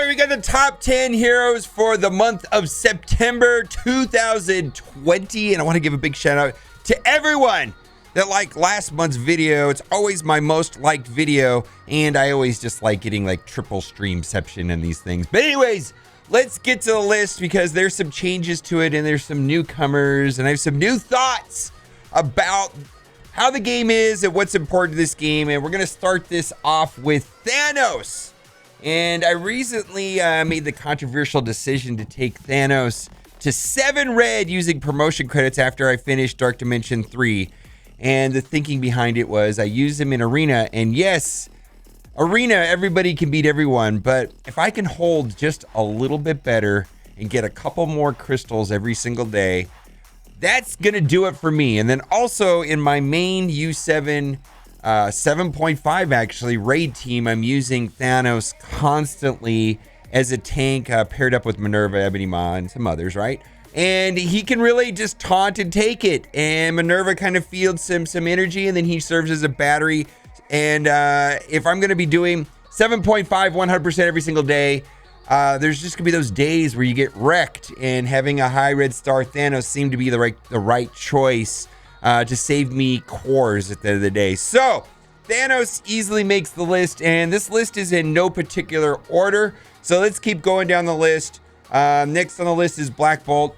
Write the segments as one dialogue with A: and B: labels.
A: right, we got the top 10 heroes for the month of September 2020. And I want to give a big shout out to everyone that liked last month's video. It's always my most liked video. And I always just like getting like triple streamception and these things. But anyways, let's get to the list because there's some changes to it and there's some newcomers. And I have some new thoughts about how the game is and what's important to this game. And we're going to start this off with THANOS. And I recently made the controversial decision to take THANOS to 7 red using promotion credits after I finished Dark Dimension 3. And the thinking behind it was I use him in Arena. And yes, Arena, everybody can beat everyone. But if I can hold just a little bit better and get a couple more crystals every single day, that's going to do it for me. And then also in my main U7 7.5 actually raid team, I'm using THANOS constantly as a tank paired up with MINN-ERVA, EBONY, and some others, right? And he can really just taunt and take it. And MINN-ERVA kind of fields some energy, and then he serves as a battery. And if I'm going to be doing 7.5 100% every single day, there's just gonna be those days where you get wrecked, and having a high red star THANOS seemed to be the right choice to save me cores at the end of the day. So THANOS easily makes the list, and this list is in no particular order. So let's keep going down the list. Next on the list is Black Bolt.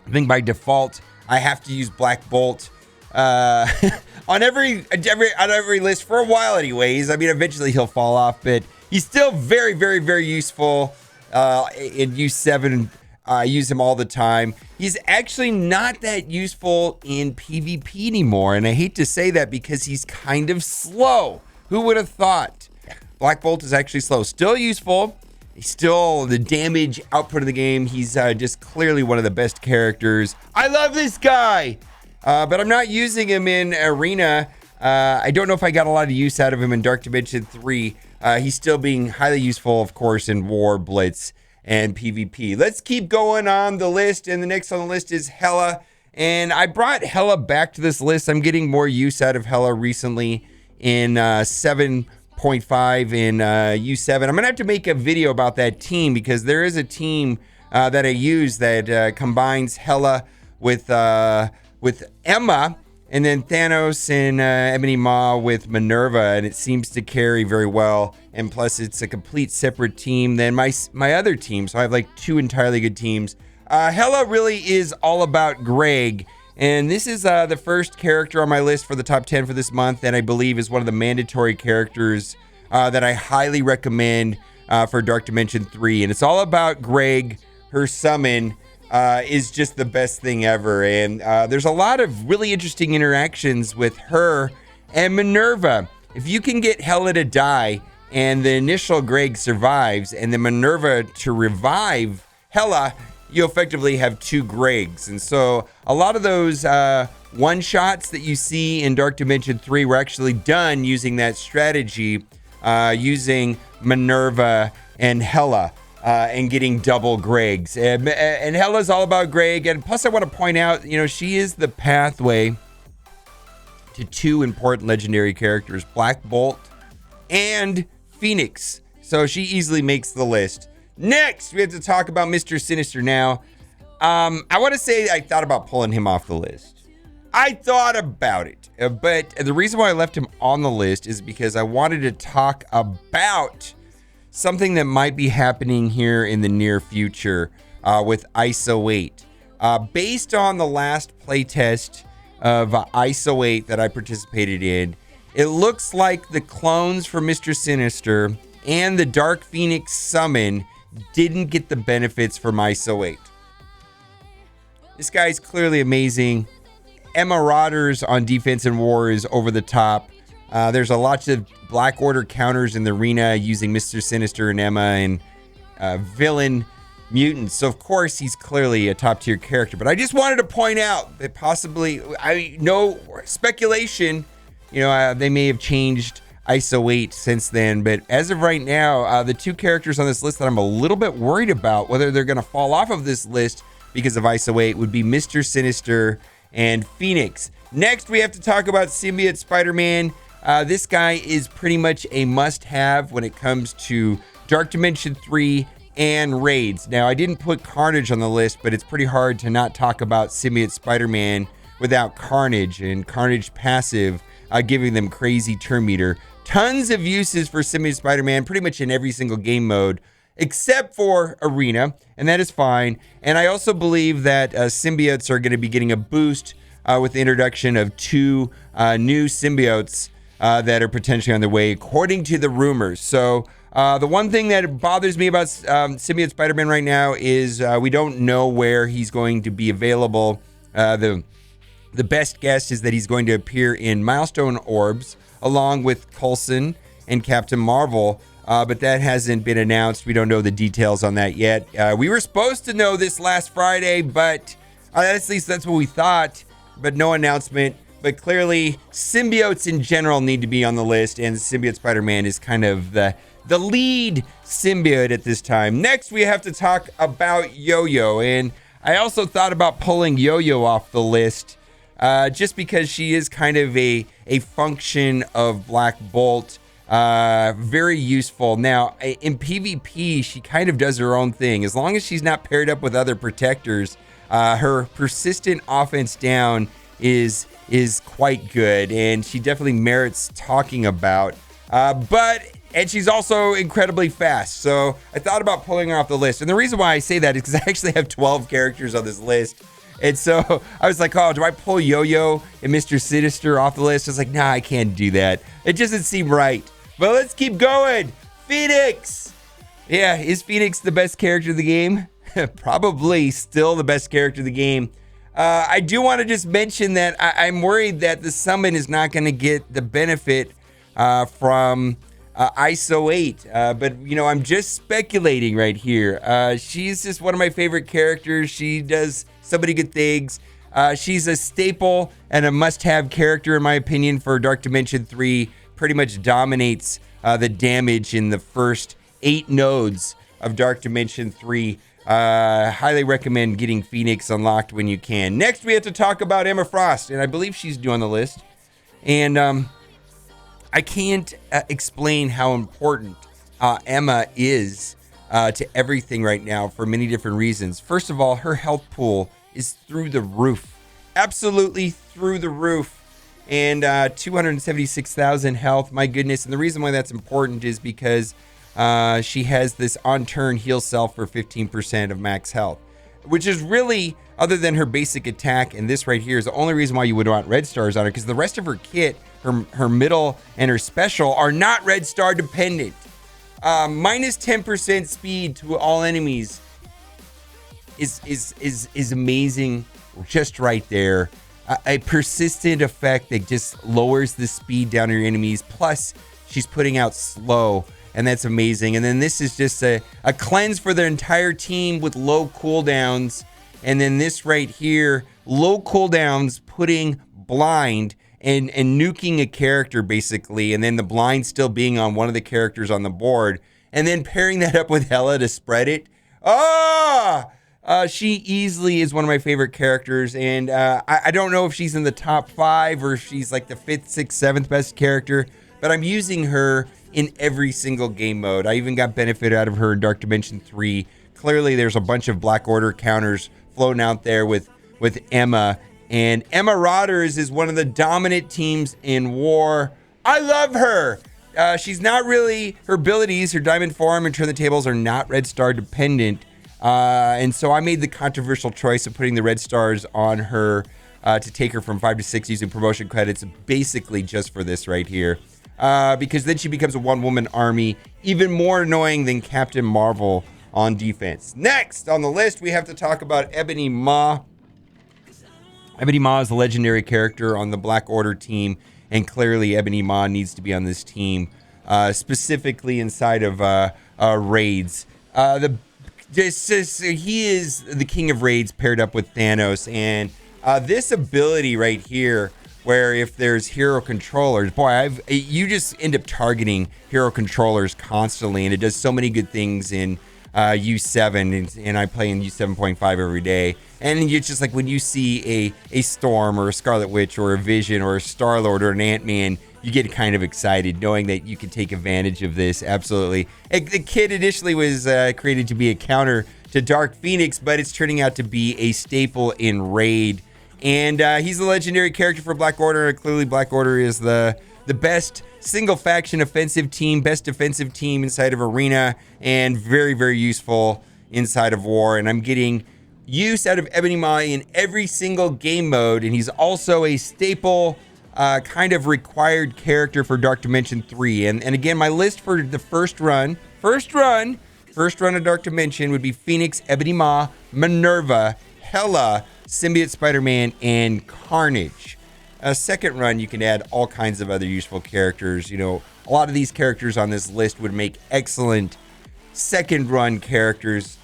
A: I think by default I have to use Black Bolt on every list for a while anyways. I mean, eventually he'll fall off, but he's still very, very, very useful in U7. I use him all the time. He's actually not that useful in PvP anymore, and I hate to say that because he's kind of slow. Who would have thought? Black Bolt is actually slow. Still useful. He's still the damage output of the game. He's just clearly one of the best characters. I love this guy, but I'm not using him in Arena. I don't know if I got a lot of use out of him in Dark Dimension 3. He's still being highly useful, of course, in War, Blitz, and PvP. Let's keep going on the list, and the next on the list is Hela. And I brought Hela back to this list. I'm getting more use out of Hela recently in 7.5 in U7. I'm gonna have to make a video about that team because there is a team that I use that combines Hela with Emma, and then THANOS and EBONY with MINN-ERVA, and it seems to carry very well. And plus, it's a complete separate team than my other team, so I have like 2 entirely good teams. Hela really is all about Greg, and this is the first character on my list for the top 10 for this month, and I believe is one of the mandatory characters that I highly recommend for Dark Dimension 3. And it's all about Greg. Her summon is just the best thing ever, and there's a lot of really interesting interactions with her and MINN-ERVA. If you can get Hela to die and the initial Greg survives, and then MINN-ERVA to revive Hela, you effectively have 2 Gregs. And so a lot of those one-shots that you see in Dark Dimension 3 were actually done using that strategy, using MINN-ERVA and Hela. And getting double Gregs. And Hela's all about Greg. And plus I want to point out, you know, she is the pathway to 2 important legendary characters, Black Bolt and Phoenix. So she easily makes the list. Next, we have to talk about Mr. Sinister now. I want to say I thought about pulling him off the list. I thought about it. But the reason why I left him on the list is because I wanted to talk about something that might be happening here in the near future with ISO 8. Based on the last playtest of ISO 8 that I participated in, it looks like the clones for Mr. Sinister and the Dark Phoenix summon didn't get the benefits from ISO 8. This guy's clearly amazing. Marauders on Defense and War is over the top. There's a lot of Black Order counters in the arena using Mr. Sinister and Emma and villain mutants. So, of course, he's clearly a top-tier character. But I just wanted to point out that possibly, I know speculation, you know, they may have changed ISO 8 since then. But as of right now, the 2 characters on this list that I'm a little bit worried about, whether they're going to fall off of this list because of ISO 8, would be Mr. Sinister and Phoenix. Next, we have to talk about Symbiote Spider-Man. This guy is pretty much a must-have when it comes to Dark Dimension 3 and raids. Now, I didn't put Carnage on the list, but it's pretty hard to not talk about Symbiote Spider-Man without Carnage, and Carnage passive giving them crazy turn meter. Tons of uses for Symbiote Spider-Man pretty much in every single game mode except for Arena, and that is fine. And I also believe that symbiotes are going to be getting a boost with the introduction of 2 new symbiotes that are potentially on their way, according to the rumors. So the one thing that bothers me about Symbiote Spider-Man right now is we don't know where he's going to be available. The best guess is that he's going to appear in Milestone Orbs along with Coulson and Captain Marvel, but that hasn't been announced. We don't know the details on that yet. We were supposed to know this last Friday, but at least that's what we thought, but no announcement. But clearly, symbiotes in general need to be on the list, and Symbiote Spider-Man is kind of the lead symbiote at this time. Next, we have to talk about Yo-Yo, and I also thought about pulling Yo-Yo off the list, just because she is kind of a function of Black Bolt. Very useful. Now, in PvP, she kind of does her own thing. As long as she's not paired up with other protectors, her persistent offense down is quite good, and she definitely merits talking about. And she's also incredibly fast. So I thought about pulling her off the list. And the reason why I say that is because I actually have 12 characters on this list. And so I was like, oh, do I pull Yo-Yo and Mr. Sinister off the list? I was like, nah, I can't do that. It doesn't seem right. But let's keep going. Phoenix. Yeah, is Phoenix the best character of the game? Probably still the best character of the game. I do want to just mention that I'm worried that the summon is not going to get the benefit from ISO 8. But, you know, I'm just speculating right here. She's just one of my favorite characters. She does so many good things. She's a staple and a must-have character, in my opinion, for Dark Dimension 3. Pretty much dominates the damage in the first 8 nodes of Dark Dimension 3. Highly recommend getting Phoenix unlocked when you can. Next, we have to talk about Emma Frost, and I believe she's due on the list. And I can't explain how important Emma is to everything right now for many different reasons. First of all, her health pool is through the roof. Absolutely through the roof. And 276,000 health, my goodness. And the reason why that's important is because she has this on-turn heal self for 15% of max health, which is really, other than her basic attack, and this right here is the only reason why you would want red stars on her, because the rest of her kit, her middle and her special, are not red star dependent. Minus 10% speed to all enemies is amazing, just right there. A persistent effect that just lowers the speed down on your enemies. Plus, she's putting out slow, and that's amazing. And then this is just a cleanse for their entire team with low cooldowns. And then this right here, low cooldowns, putting blind and nuking a character, basically. And then the blind still being on one of the characters on the board. And then pairing that up with Hela to spread it. She easily is one of my favorite characters, and I don't know if she's in the top 5 or if she's like the 5th, 6th, 7th best character, but I'm using her in every single game mode. I even got benefit out of her in Dark Dimension 3. Clearly, there's a bunch of Black Order counters floating out there with Emma, and Emma Rodders is one of the dominant teams in War. I love her. She's not really, her abilities, her Diamond Form and Turn the Tables are not red star dependent. And so I made the controversial choice of putting the red stars on her to take her from 5 to 6 using promotion credits, basically just for this right here. Because then she becomes a one-woman army, even more annoying than Captain Marvel on defense. Next on the list, we have to talk about Ebony Maw. Ebony Maw is a legendary character on the Black Order team, and clearly Ebony Maw needs to be on this team, specifically inside of raids. He is the king of raids paired up with Thanos, and this ability right here, where if there's hero controllers, boy, you just end up targeting hero controllers constantly, and it does so many good things in U7, and I play in U7.5 every day. And it's just like when you see a Storm or a Scarlet Witch or a Vision or a Star-Lord or an Ant-Man you get kind of excited knowing that you can take advantage of this. Absolutely. The kit initially was created to be a counter to Dark Phoenix, but it's turning out to be a staple in Raid. And he's a legendary character for Black Order. Clearly, Black Order is the best single faction offensive team, best defensive team inside of Arena, and very, very useful inside of War. And I'm getting use out of Ebony Maw in every single game mode, and he's also a staple kind of required character for Dark Dimension 3. And again, my list for the first run of Dark Dimension would be Phoenix, Ebony Maw, MINN-ERVA, Hela, Symbiote Spider-Man, and Carnage. A second run, you can add all kinds of other useful characters. You know, a lot of these characters on this list would make excellent second run characters,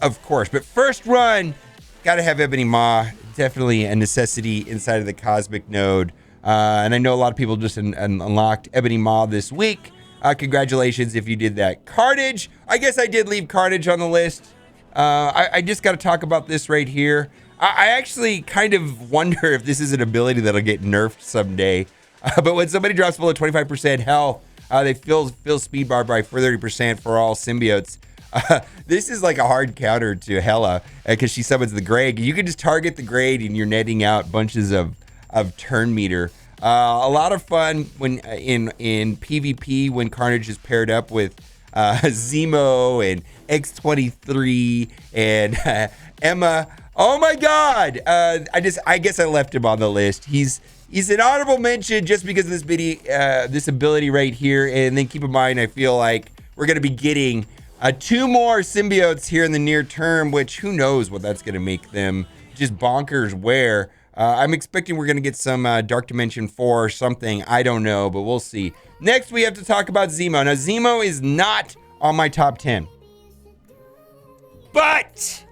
A: of course. But first run, gotta have Ebony Maw. Definitely a necessity inside of the Cosmic Node. And I know a lot of people just unlocked Ebony Maw this week. Congratulations if you did that. Carnage, I guess I did leave Carnage on the list. I just got to talk about this right here. I actually kind of wonder if this is an ability that'll get nerfed someday. But when somebody drops below 25% health, they fill speed bar by 30% for all symbiotes. This is like a hard counter to Hela because she summons the Greg. You can just target the Greg and you're netting out bunches of turn meter. A lot of fun when in PvP when Carnage is paired up with ZEMO and X23 and Emma. Oh my God! I guess I left him on the list. He's an honorable mention just because of this ability right here. And then keep in mind, I feel like we're gonna be getting 2 more symbiotes here in the near term, which who knows what that's gonna make them just bonkers where. I'm expecting we're going to get some Dark Dimension 4 or something. I don't know, but we'll see. Next, we have to talk about ZEMO. Now, ZEMO is not on my top 10. But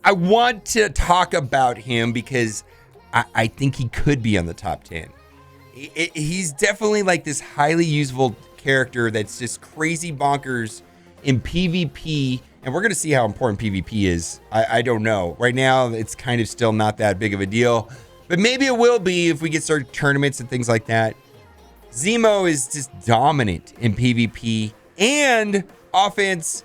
A: I want to talk about him because I think he could be on the top 10. He's definitely like this highly useful character that's just crazy bonkers in PvP. And we're going to see how important PvP is. I don't know. Right now, it's kind of still not that big of a deal. But maybe it will be if we get started tournaments and things like that. ZEMO is just dominant in PvP and offense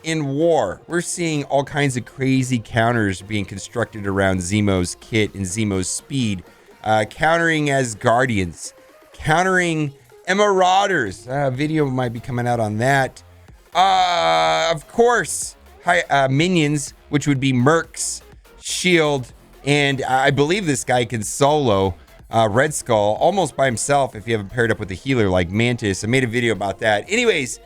A: in War. We're seeing all kinds of crazy counters being constructed around ZEMO's kit and ZEMO's speed. Countering ASGARDIANs. Countering Marauders. A video might be coming out on that. Of course, minions, which would be Mercs, Shield, and I believe this guy can solo Red Skull almost by himself if you haven't paired up with a healer like Mantis. I made a video about that. Anyways,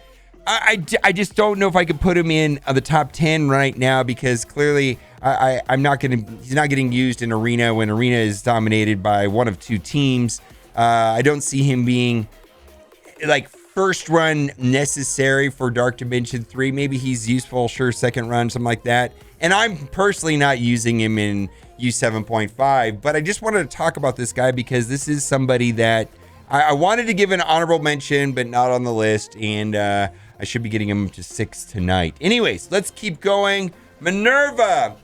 A: I just don't know if I could put him in the top 10 right now because clearly he's not getting used in Arena when Arena is dominated by one of 2 teams. I don't see him being like first run necessary for Dark Dimension 3. Maybe he's useful, sure, second run, something like that. And I'm personally not using him in U7.5, but I just wanted to talk about this guy because this is somebody that I wanted to give an honorable mention, but not on the list. And I should be getting him to 6 tonight. Anyways, let's keep going. MINN-ERVA,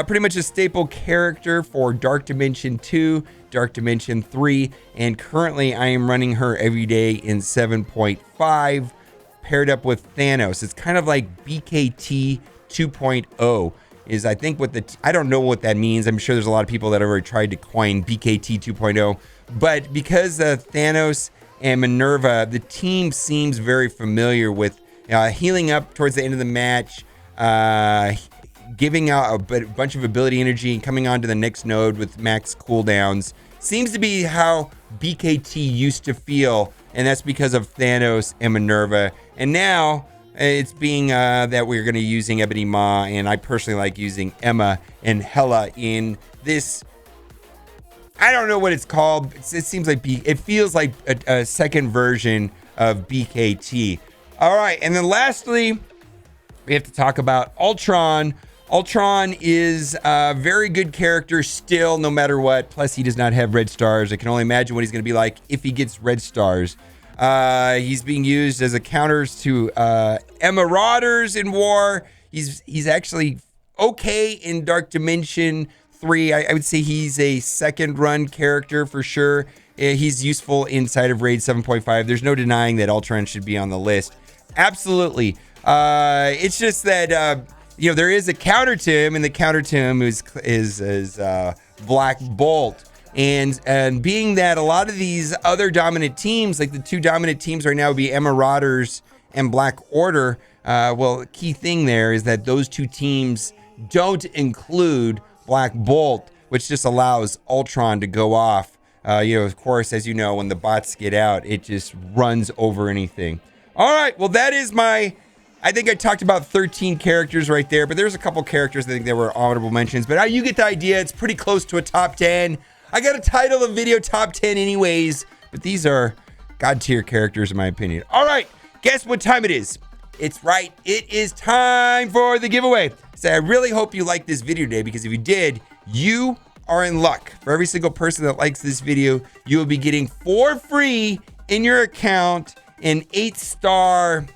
A: pretty much a staple character for Dark Dimension 2, Dark Dimension 3, and currently I am running her every day in 7.5, paired up with THANOS. It's kind of like BKT 2.0 is, I think, I don't know what that means. I'm sure there's a lot of people that have already tried to coin BKT 2.0, but because THANOS and MINN-ERVA, the team seems very familiar with healing up towards the end of the match, giving out a bunch of ability energy and coming on to the next node with max cooldowns. Seems to be how BKT used to feel, and that's because of THANOS and MINN-ERVA. And now it's being that we're going to be using Ebony Maw, and I personally like using Emma and Hela in this. I don't know what it's called. It seems like it feels like a second version of BKT. All right, and then lastly, we have to talk about ULTRON. ULTRON is a very good character still, no matter what. Plus, he does not have red stars. I can only imagine what he's going to be like if he gets red stars. He's being used as a counters to Marauders in War. He's actually okay in Dark Dimension 3. I would say he's a second run character for sure. he's useful inside of Raid 7.5. There's no denying that Ultron should be on the list. Absolutely. It's just that you know, there is a counter to him, and the counter to him is Black Bolt. And being that a lot of these other dominant teams, like the two dominant teams right now would be Marauders and Black Order. Well, the key thing there is that those two teams don't include Black Bolt, which just allows Ultron to go off. You know, of course, as you know, when the bots get out, it just runs over anything. All right, well, that is I think I talked about 13 characters right there, but there's a couple characters I think that were honorable mentions. But you get the idea. It's pretty close to a top 10. I got to title the video top 10 anyways, but these are God tier characters in my opinion. All right, guess what time it is? It's right. It is time for the giveaway. So I really hope you liked this video today, because if you did, you are in luck. For every single person that likes this video, you will be getting for free in your account an 8-star...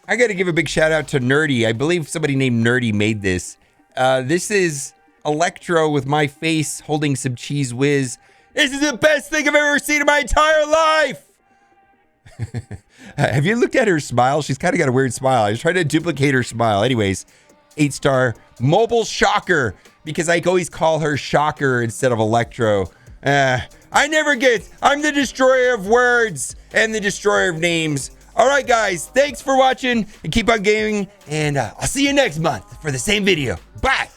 A: I got to give a big shout out to Nerdy. I believe somebody named Nerdy made this. This is Electro with my face holding some Cheese Whiz. This is the best thing I've ever seen in my entire life. Have you looked at her smile? She's kind of got a weird smile. I was trying to duplicate her smile. Anyways, 8-star mobile shocker, because I always call her Shocker instead of Electro. I never get. I'm the destroyer of words and the destroyer of names. All right, guys, thanks for watching and keep on gaming. And I'll see you next month for the same video. Bye.